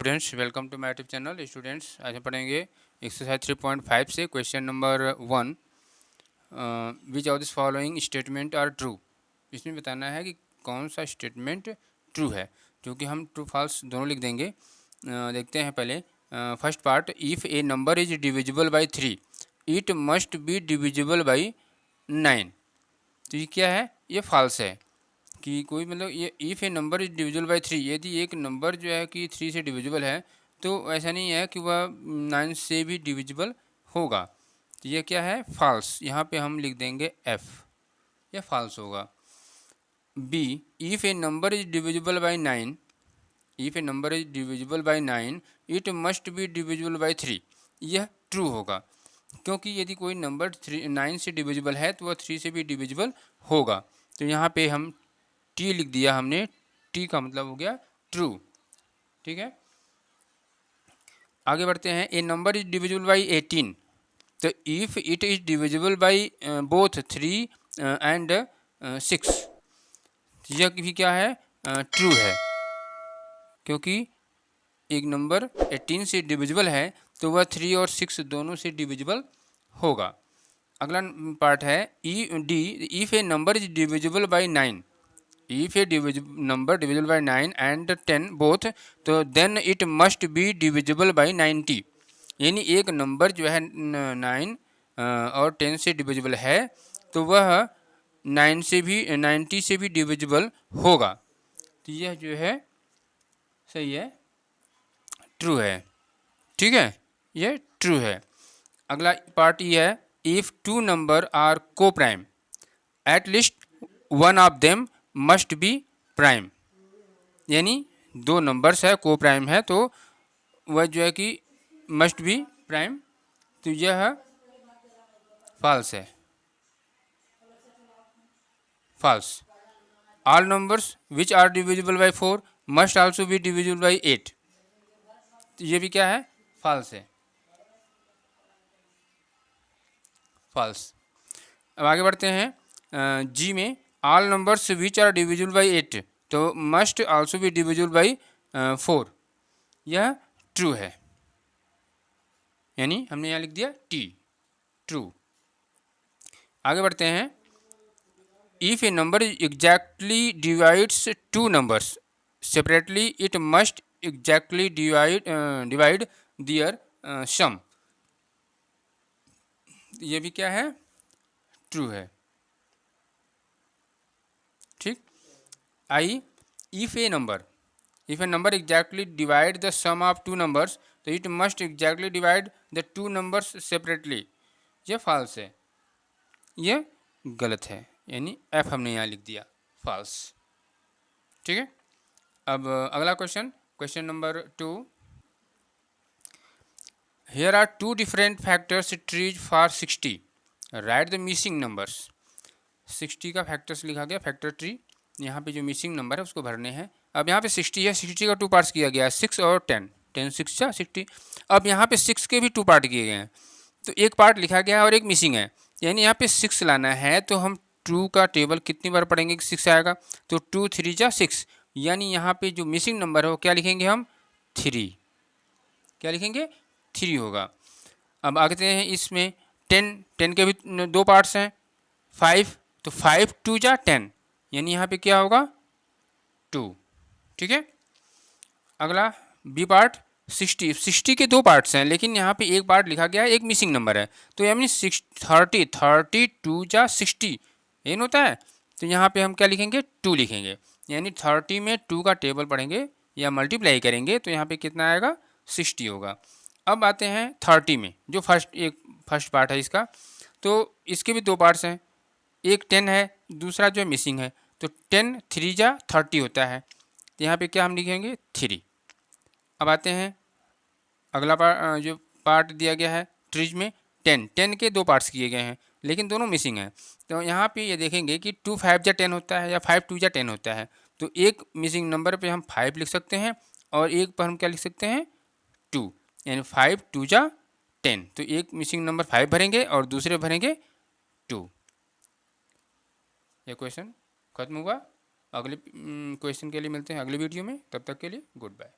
Students, welcome to my YouTube channel. Students, आज हम पढ़ेंगे एक्सरसाइज 3.5 से question number 1। Which of this following statement are true. इसमें बताना है कि कौन सा स्टेटमेंट ट्रू है, क्योंकि हम ट्रू फॉल्स दोनों लिख देंगे। देखते हैं पहले first part. If a number is divisible by 3 it must be divisible by 9। तो ये क्या है? ये फॉल्स है कि कोई मतलब ये if a number is divisible by 3, यदि एक नंबर जो है कि 3 से डिविजिबल है तो ऐसा नहीं है कि वह 9 से भी डिविजिबल होगा। तो ये क्या है? फॉल्स। यहाँ पे हम लिख देंगे एफ, यह फॉल्स होगा। B, if a number is divisible by 9, if a number is divisible by 9 it must be divisible by 3, यह ट्रू होगा, क्योंकि यदि कोई नंबर 9 से डिविजिबल है तो वह 3 से भी डिविजिबल होगा। तो यहाँ पे हम टी लिख दिया हमने, टी का मतलब हो गया ट्रू। ठीक है, आगे बढ़ते हैं। ए नंबर इज डिविजिबल बाई 18, तो if it is divisible by both 3 and 6, यह भी क्या है? ट्रू है, क्योंकि एक नंबर 18 से डिविजिबल है तो वह 3 और 6 दोनों से डिविजिबल होगा। अगला पार्ट है D, if A number is divisible by 9, if a number divisible by 9 and 10 both, तो then it must be divisible by 90। यानी एक नंबर जो है 9 और 10 से डिविजिबल है तो वह 9 से भी 90 से भी डिविजिबल होगा। तो यह जो है सही है, ट्रू है। ठीक है, यह ट्रू है। अगला पार्ट ये है, इफ़ टू नंबर आर को prime at least one of them must be prime. यानी दो नंबर्स है, को प्राइम है, तो वह जो है कि मस्ट बी प्राइम, तो यह फॉल्स है, false. All numbers which are divisible by 4 must also be divisible by 8, तो ये भी क्या है? फॉल्स है, फॉल्स। अब आगे बढ़ते हैं जी में। All numbers which are divisible by 8 तो must also be divisible by 4, यह ट्रू है। यानी हमने यहाँ लिख दिया टी, ट्रू। आगे बढ़ते हैं। If a number exactly divides two numbers separately it must exactly divide their sum, ये भी क्या है? ट्रू है। ठीक। I, if a number exactly divide the sum of two numbers तो it must exactly divide the two numbers separately, ये false है, ये गलत है। यानी एफ हमने यहाँ लिख दिया, फॉल्स। ठीक है, अब अगला question, question number 2। Here are two different factors trees for 60, write the missing numbers. 60 का फैक्टर्स लिखा गया, फैक्टर ट्री। यहाँ पे जो मिसिंग नंबर है उसको भरने हैं। अब यहाँ पे 60 है, 60 का 2 पार्ट्स किया गया है, 6 और 10, 10 6 या 60। अब यहाँ पे 6 के भी 2 पार्ट किए गए हैं, तो एक पार्ट लिखा गया है और एक मिसिंग है। यानी यहाँ पे 6 लाना है, तो हम 2 का टेबल कितनी बार पढ़ेंगे कि 6 आएगा, तो 2 3 जा 6। यानी यहाँ पे जो मिसिंग नंबर है वो क्या लिखेंगे हम? 3। क्या लिखेंगे? 3 होगा। अब आगे हैं इसमें 10 के भी 2 पार्ट्स हैं, 5, तो 5 2 जा 10, यानी यहाँ पे क्या होगा? 2। ठीक है, अगला बी पार्ट 60 के 2 पार्ट्स हैं, लेकिन यहाँ पे एक पार्ट लिखा गया है, एक मिसिंग नंबर है, तो यानी 30 2 जा 60, ये होता है। तो यहाँ पे हम क्या लिखेंगे? 2 लिखेंगे। यानी 30 में 2 का टेबल पढ़ेंगे या मल्टीप्लाई करेंगे तो यहाँ पे कितना आएगा? 60 होगा। अब आते हैं 30 में, जो फर्स्ट पार्ट है इसका, तो इसके भी 2 पार्ट्स हैं, एक 10 है, दूसरा जो मिसिंग है, तो 10 3 जा 30 होता है, तो यहाँ पे क्या हम लिखेंगे? 3। अब आते हैं अगला जो पार्ट दिया गया है ट्रीज में, 10 के 2 पार्ट्स किए गए हैं, लेकिन दोनों मिसिंग हैं। तो यहाँ पे ये देखेंगे कि 2 5 जा 10 होता है या 5 2 जा 10 होता है, तो एक मिसिंग नंबर पे हम 5 लिख सकते हैं और एक पर हम क्या लिख सकते हैं? 2, यानी 5 2 जा 10। तो एक मिसिंग नंबर 5 भरेंगे और दूसरे भरेंगे 2। ये क्वेश्चन खत्म हुआ। अगले क्वेश्चन के लिए मिलते हैं अगले वीडियो में, तब तक के लिए गुड बाय।